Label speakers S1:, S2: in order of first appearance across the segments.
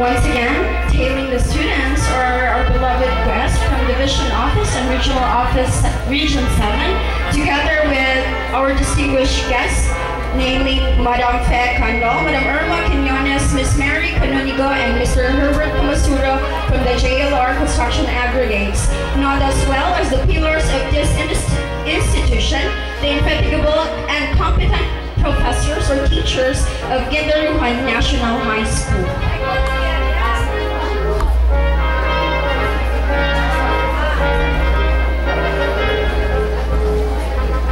S1: Once again, tailing the students are our beloved guests from Division Office and Regional Office Region 7, together with our distinguished guests, namely Madam Fe Candol, Madam Irma Quinones, Miss Mary Canonigo, and Mr. Herbert Masuro from the JLR Construction Aggregates, known as well as the pillars of this institution, the indefatigable and competent professors or teachers of Guindaruhan National High School.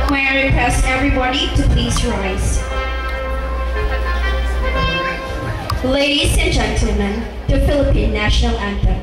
S1: May I request everybody to please rise. Ladies and gentlemen, the Philippine National Anthem.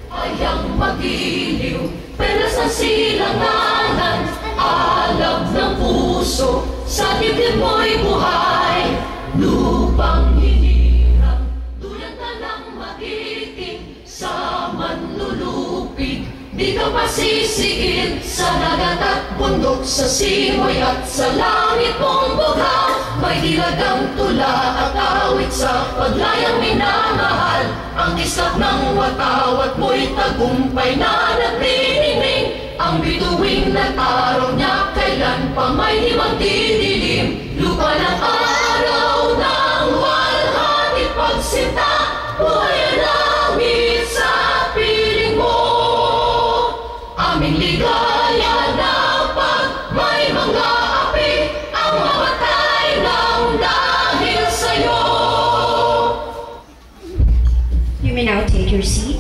S2: Ayang magiliw, pero sa silanganan, alab ng puso, sa dibdib mo'y buhay. Lupang hinirang, duyan ka ng magiting, sa manlulupig, di ka pasisigil, sa dagat at bundok, sa simoy at sa langit mong bughaw. May dilagang tula at awit sa paglayang minamahal, ang kislap ng watawat mo'y tagumpay na nagniningning. Ang bituing nag-araw niya kailan pa may di magdidilim. Lupa ng araw ng walhati pagsinta, buhay ang langit sa piling mo. Aming ligaya na pag may mga api, ang mamatay ng dahil sa'yo.
S1: You may now take your seat.